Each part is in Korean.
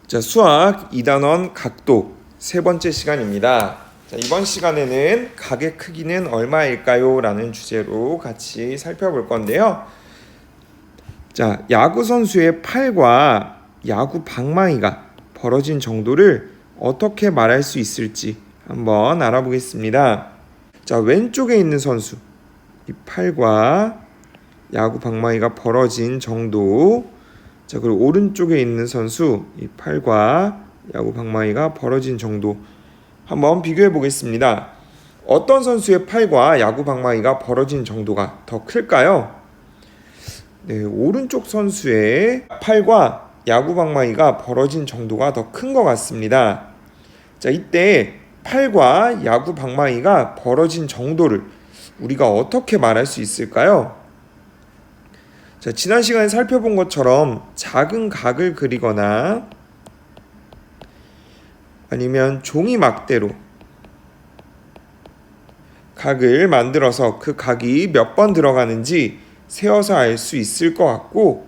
자, 수학 2단원 각도 세 번째 시간입니다. 자, 이번 시간에는 각의 크기는 얼마일까요? 라는 주제로 같이 살펴볼 건데요. 자, 야구 선수의 팔과 야구 방망이가 벌어진 정도를 어떻게 말할 수 있을지 한번 알아보겠습니다. 자, 왼쪽에 있는 선수, 이 팔과 야구 방망이가 벌어진 정도. 자, 그리고 오른쪽에 있는 선수, 이 팔과 야구 방망이가 벌어진 정도 한번 비교해 보겠습니다. 어떤 선수의 팔과 야구 방망이가 벌어진 정도가 더 클까요? 네, 오른쪽 선수의 팔과 야구 방망이가 벌어진 정도가 더 큰 것 같습니다. 자, 이때 팔과 야구 방망이가 벌어진 정도를 우리가 어떻게 말할 수 있을까요? 자, 지난 시간에 살펴본 것처럼 작은 각을 그리거나 아니면 종이 막대로 각을 만들어서 그 각이 몇 번 들어가는지 세어서 알 수 있을 것 같고,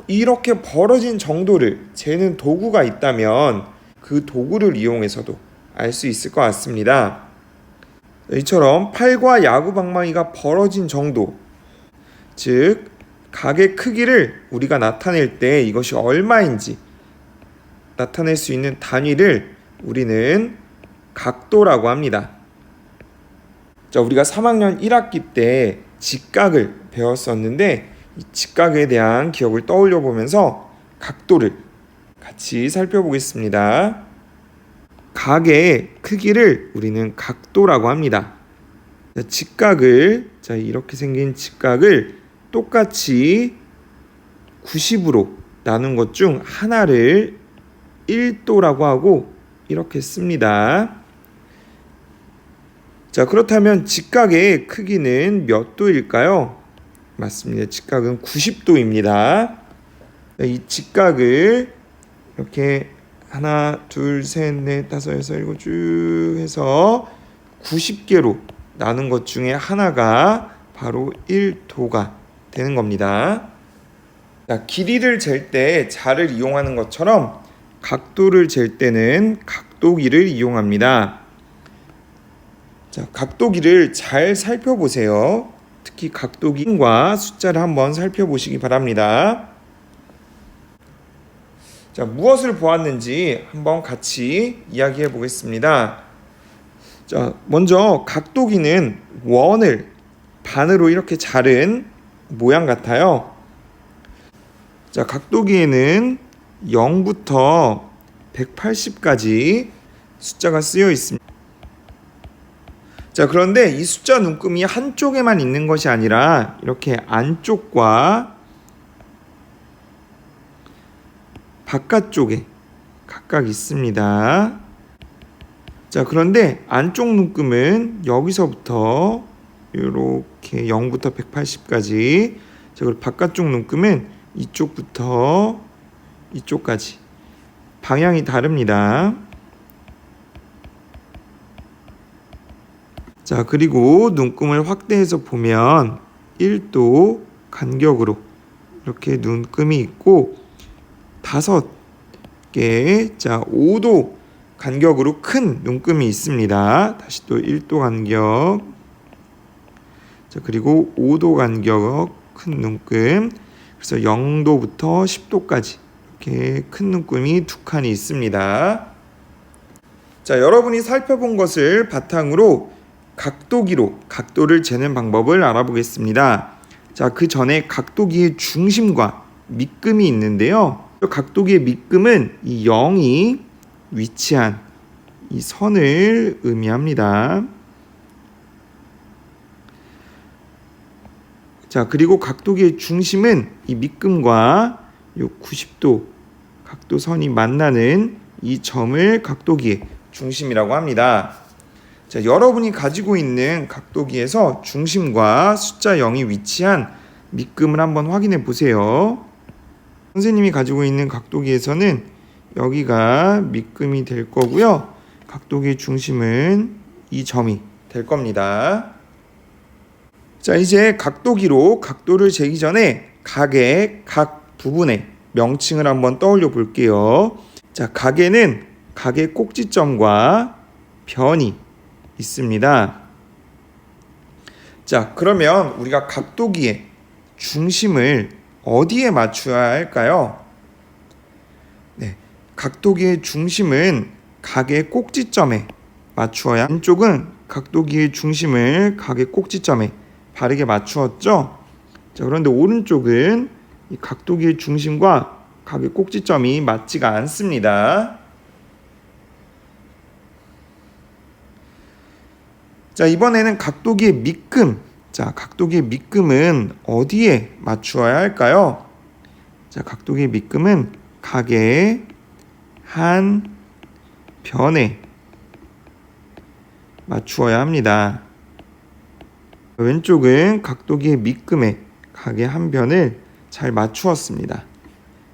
이렇게 벌어진 정도를 재는 도구가 있다면 그 도구를 이용해서도 알 수 있을 것 같습니다. 이처럼 팔과 야구 방망이가 벌어진 정도, 즉 각의 크기를 우리가 나타낼 때 이것이 얼마인지 나타낼 수 있는 단위를 우리는 각도라고 합니다. 자, 우리가 3학년 1학기 때 직각을 배웠었는데, 이 직각에 대한 기억을 떠올려 보면서 각도를 같이 살펴보겠습니다. 각의 크기를 우리는 각도라고 합니다. 자, 직각을, 자, 이렇게 생긴 직각을 똑같이 90으로 나눈 것 중 하나를 1도라고 하고 이렇게 씁니다. 자, 그렇다면 직각의 크기는 몇 도일까요? 맞습니다. 직각은 90도입니다. 이 직각을 이렇게 하나, 둘, 셋, 넷, 다섯, 여섯, 일곱 쭉 해서 90개로 나눈 것 중에 하나가 바로 1도가 되는 겁니다. 자, 길이를 잴 때 자를 이용하는 것처럼 각도를 잴 때는 각도기를 이용합니다. 자, 각도기를 잘 살펴보세요. 특히 각도기과 숫자를 한번 살펴보시기 바랍니다. 자, 무엇을 보았는지 한번 같이 이야기해 보겠습니다. 자, 먼저 각도기는 원을 반으로 이렇게 자른 모양 같아요. 자, 각도기에는 0부터 180까지 숫자가 쓰여 있습니다. 자, 그런데 이 숫자 눈금이 한쪽에만 있는 것이 아니라 이렇게 안쪽과 바깥쪽에 각각 있습니다. 자, 그런데 안쪽 눈금은 여기서부터 이렇게 0부터 180까지, 자, 그리고 바깥쪽 눈금은 이쪽부터 이쪽까지 방향이 다릅니다. 자, 그리고 눈금을 확대해서 보면 1도 간격으로 이렇게 눈금이 있고 5개, 자, 5도 간격으로 큰 눈금이 있습니다. 다시 또 1도 간격, 자, 그리고 5도 간격 큰 눈금, 그래서 0도부터 10도까지 이렇게 큰 눈금이 두 칸이 있습니다. 자, 여러분이 살펴본 것을 바탕으로 각도기로 각도를 재는 방법을 알아보겠습니다. 자, 그 전에 각도기의 중심과 밑금이 있는데요. 각도기의 밑금은 이 0이 위치한 이 선을 의미합니다. 자, 그리고 각도기의 중심은 이 밑금과 요 90도 각도선이 만나는 이 점을 각도기의 중심이라고 합니다. 자, 여러분이 가지고 있는 각도기에서 중심과 숫자 0이 위치한 밑금을 한번 확인해 보세요. 선생님이 가지고 있는 각도기에서는 여기가 밑금이 될 거고요. 각도기의 중심은 이 점이 될 겁니다. 자, 이제 각도기로 각도를 재기 전에 각의 각 부분에 명칭을 한번 떠올려 볼게요. 자, 가게는 가게 꼭지점과 변이 있습니다. 자, 그러면 우리가 각도기의 중심을 어디에 맞춰야 할까요? 네, 각도기의 중심은 가게 꼭지점에 맞추어야. 왼쪽은 각도기의 중심을 가게 꼭지점에 바르게 맞추었죠. 자, 그런데 오른쪽은 이 각도기의 중심과 가게 꼭지점이 맞지가 않습니다. 자, 이번에는 각도기의 밑금. 자, 각도기의 밑금은 어디에 맞추어야 할까요? 자, 각도기의 밑금은 가게 한 변에 맞추어야 합니다. 왼쪽은 각도기의 밑금에 가게 한 변을 잘 맞추었습니다.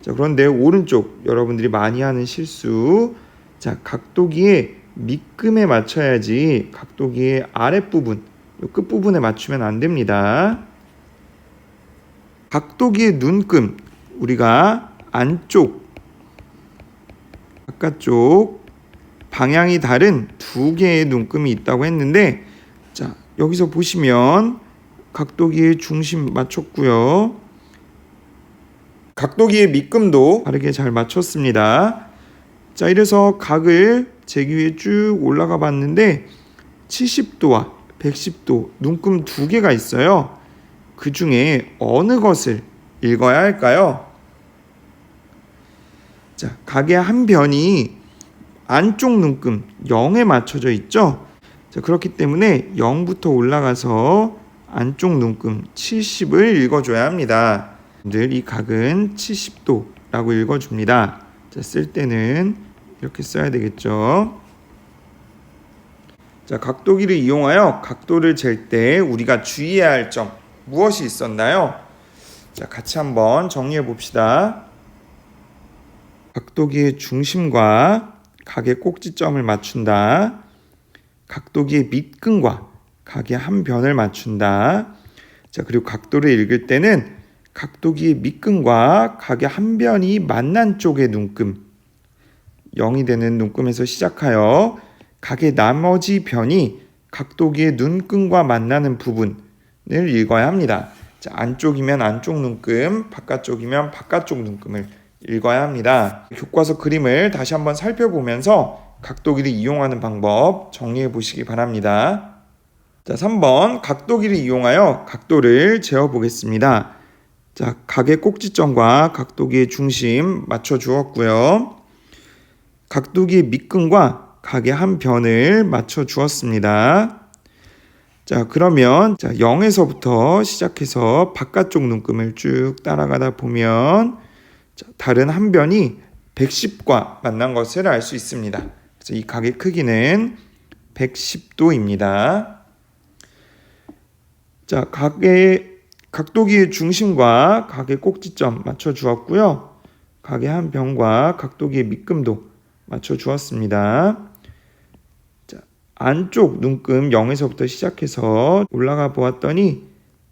자, 그런데 오른쪽 여러분들이 많이 하는 실수. 자, 각도기의 밑금에 맞춰야지 각도기의 아랫부분, 끝부분에 맞추면 안 됩니다. 각도기의 눈금, 우리가 안쪽, 바깥쪽 방향이 다른 두 개의 눈금이 있다고 했는데, 자, 여기서 보시면 각도기의 중심 맞췄고요. 각도기의 밑금도 바르게 잘 맞췄습니다. 자, 이래서 각을 재기 위해 쭉 올라가 봤는데 70도와 110도 눈금 두 개가 있어요. 그 중에 어느 것을 읽어야 할까요? 자, 각의 한 변이 안쪽 눈금 0에 맞춰져 있죠. 자, 그렇기 때문에 0부터 올라가서 안쪽 눈금 70을 읽어줘야 합니다. 늘 이 각은 70도라고 읽어줍니다. 자, 쓸 때는 이렇게 써야 되겠죠. 자, 각도기를 이용하여 각도를 잴 때 우리가 주의해야 할 점 무엇이 있었나요? 자, 같이 한번 정리해 봅시다. 각도기의 중심과 각의 꼭지점을 맞춘다. 각도기의 밑금과 각의 한 변을 맞춘다. 자, 그리고 각도를 읽을 때는 각도기의 밑금과 각의 한 변이 만난 쪽의 눈금, 0이 되는 눈금에서 시작하여 각의 나머지 변이 각도기의 눈금과 만나는 부분을 읽어야 합니다. 자, 안쪽이면 안쪽 눈금, 바깥쪽이면 바깥쪽 눈금을 읽어야 합니다. 교과서 그림을 다시 한번 살펴보면서 각도기를 이용하는 방법 정리해 보시기 바랍니다. 자, 3번 각도기를 이용하여 각도를 재어 보겠습니다. 자, 각의 꼭지점과 각도기의 중심 맞춰 주었고요. 각도기의 밑금과 각의 한 변을 맞춰 주었습니다. 자, 그러면 0에서부터 시작해서 바깥쪽 눈금을 쭉 따라가다 보면 다른 한 변이 110과 만난 것을 알 수 있습니다. 그래서 이 각의 크기는 110도입니다. 자, 각도기의 중심과 각의 꼭지점 맞춰 주었고요. 각의 한 변과 각도기의 밑금도 맞춰 주었습니다. 자, 안쪽 눈금 0에서부터 시작해서 올라가 보았더니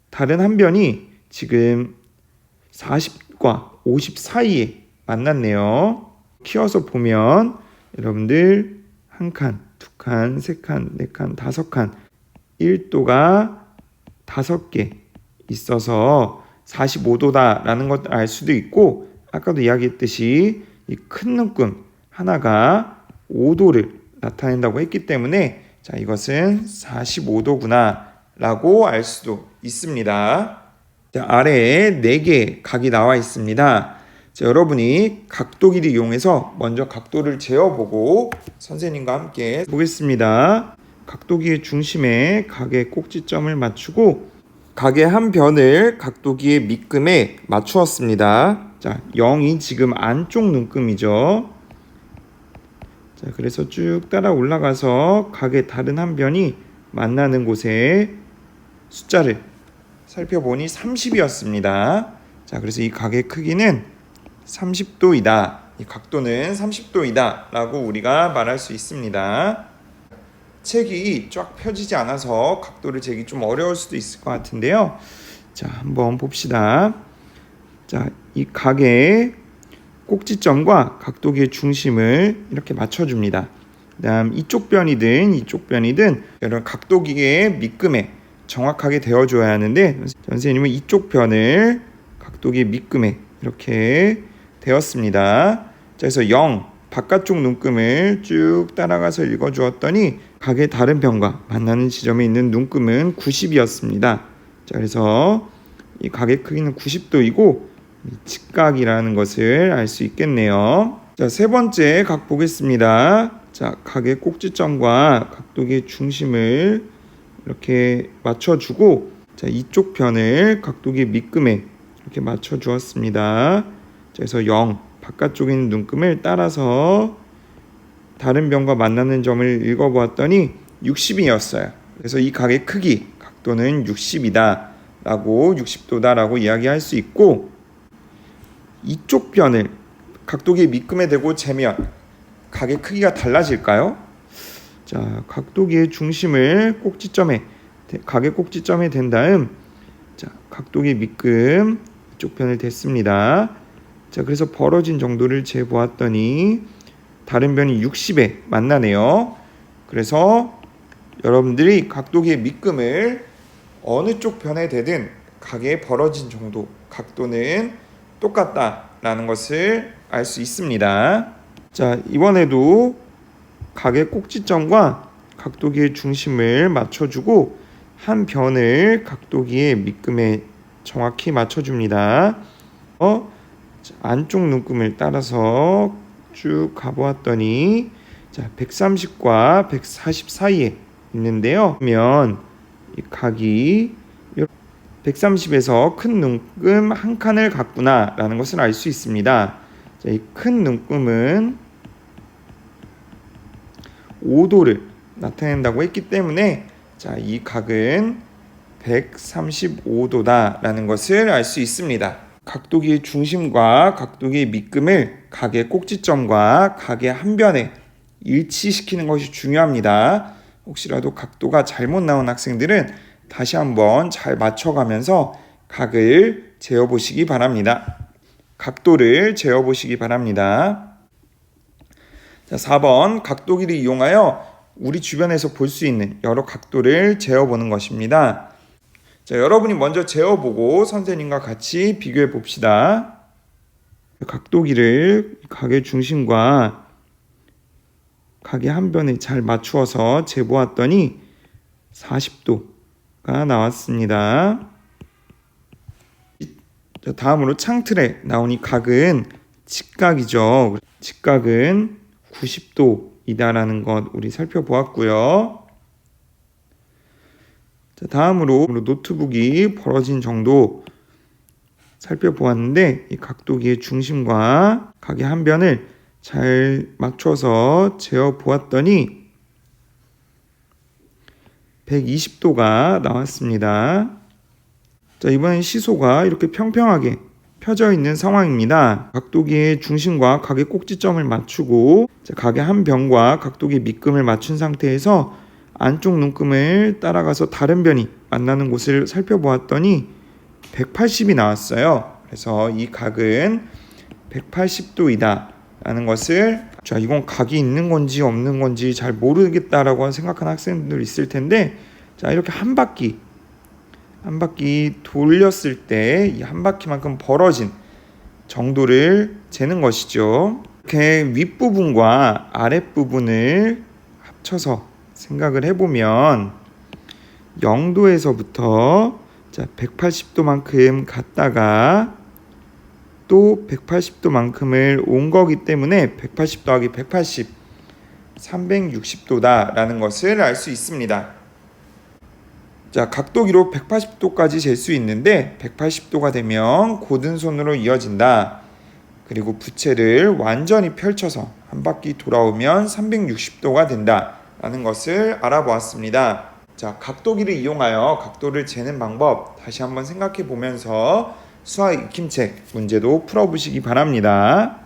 다른 한 변이 지금 40과 50 사이에 만났네요. 키워서 보면 여러분들 한 칸, 두 칸, 세 칸, 네 칸, 다섯 칸 1도가 5개 있어서 45도다라는 것을 알 수도 있고, 아까도 이야기했듯이 이 큰 눈금 하나가 5도를 나타낸다고 했기 때문에 자, 이것은 45도구나 라고 알 수도 있습니다. 자, 아래에 4개의 각이 나와 있습니다. 자, 여러분이 각도기를 이용해서 먼저 각도를 재어보고 선생님과 함께 보겠습니다. 각도기의 중심에 각의 꼭지점을 맞추고 각의 한 변을 각도기의 밑금에 맞추었습니다. 자, 0이 지금 안쪽 눈금이죠. 자, 그래서 쭉 따라 올라가서 각의 다른 한 변이 만나는 곳에 숫자를 살펴보니 30이었습니다. 자, 그래서 이 각의 크기는 30도이다. 이 각도는 30도이다 라고 우리가 말할 수 있습니다. 책이 쫙 펴지지 않아서 각도를 재기 좀 어려울 수도 있을 것 같은데요. 자, 한번 봅시다. 자, 이 각의 꼭지점과 각도기의 중심을 이렇게 맞춰줍니다. 그다음 이쪽 변이든 이런 각도기의 밑금에 정확하게 되어줘야 하는데 선생님은 이쪽 변을 각도기의 밑금에 이렇게 되었습니다. 자, 그래서 0 바깥쪽 눈금을 쭉 따라가서 읽어주었더니 각의 다른 변과 만나는 지점에 있는 눈금은 90이었습니다. 자, 그래서 이 각의 크기는 90도이고 직각이라는 것을 알 수 있겠네요. 자, 세 번째 각 보겠습니다. 자, 각의 꼭지점과 각도기의 중심을 이렇게 맞춰주고, 자, 이쪽 편을 각도기의 밑금에 이렇게 맞춰주었습니다. 자, 그래서 0 바깥쪽에 있는 눈금을 따라서 다른 변과 만나는 점을 읽어보았더니 60이었어요. 그래서 이 각의 크기, 각도는 60이다 라고 60도다 라고 이야기할 수 있고, 이쪽 변을 각도기의 밑금에 대고 재면 각의 크기가 달라질까요? 자, 각도기의 중심을 각의 꼭지점에 댄 다음, 자, 각도기의 밑금 이쪽 편을 댔습니다. 자, 그래서 벌어진 정도를 재보았더니 다른 변이 60에 만나네요. 그래서 여러분들이 각도기의 밑금을 어느 쪽 변에 대든 각의 벌어진 정도, 각도는 똑같다라는 것을 알 수 있습니다. 자, 이번에도 각의 꼭지점과 각도기의 중심을 맞춰주고 한 변을 각도기의 밑금에 정확히 맞춰줍니다. 자, 안쪽 눈금을 따라서 쭉 가보았더니 자, 130과 140 사이에 있는데요. 그러면 이 각이 130에서 큰 눈금 한 칸을 갖구나 라는 것을 알 수 있습니다. 자, 이 큰 눈금은 5도를 나타낸다고 했기 때문에 자, 이 각은 135도다 라는 것을 알 수 있습니다. 각도기의 중심과 각도기의 밑금을 각의 꼭지점과 각의 한 변에 일치시키는 것이 중요합니다. 혹시라도 각도가 잘못 나온 학생들은 다시 한번 잘 맞춰가면서 각을 재어보시기 바랍니다. 각도를 재어보시기 바랍니다. 자, 4번 각도기를 이용하여 우리 주변에서 볼 수 있는 여러 각도를 재어보는 것입니다. 자, 여러분이 먼저 재어보고 선생님과 같이 비교해 봅시다. 각도기를 각의 중심과 각의 한 변에 잘 맞추어서 재보았더니 40도가 나왔습니다. 자, 다음으로 창틀에 나온 이 각은 직각이죠. 직각은 90도이다라는 것 우리 살펴보았고요. 자, 다음으로 노트북이 벌어진 정도 살펴보았는데 이 각도기의 중심과 각의 한 변을 잘 맞춰서 재어 보았더니 120도가 나왔습니다. 자, 이번엔 시소가 이렇게 평평하게 펴져 있는 상황입니다. 각도기의 중심과 각의 꼭지점을 맞추고 자, 각의 한 변과 각도기의 밑금을 맞춘 상태에서 안쪽 눈금을 따라가서 다른 변이 만나는 곳을 살펴보았더니 180이 나왔어요. 그래서 이 각은 180도이다 라는 것을 자, 이건 각이 있는 건지 없는 건지 잘 모르겠다라고 생각하는 학생들 있을 텐데 자, 이렇게 한 바퀴 돌렸을 때 이 한 바퀴만큼 벌어진 정도를 재는 것이죠. 이렇게 윗부분과 아랫부분을 합쳐서 생각을 해보면 0도에서부터 자, 180도만큼 갔다가 또 180도만큼을 온 거기 때문에 180 더하기 180 360도다 라는 것을 알 수 있습니다. 자, 각도기로 180도까지 잴 수 있는데 180도가 되면 고든손으로 이어진다. 그리고 부채를 완전히 펼쳐서 한 바퀴 돌아오면 360도가 된다 라는 것을 알아보았습니다. 자, 각도기를 이용하여 각도를 재는 방법 다시 한번 생각해 보면서 수학 익힘책 문제도 풀어보시기 바랍니다.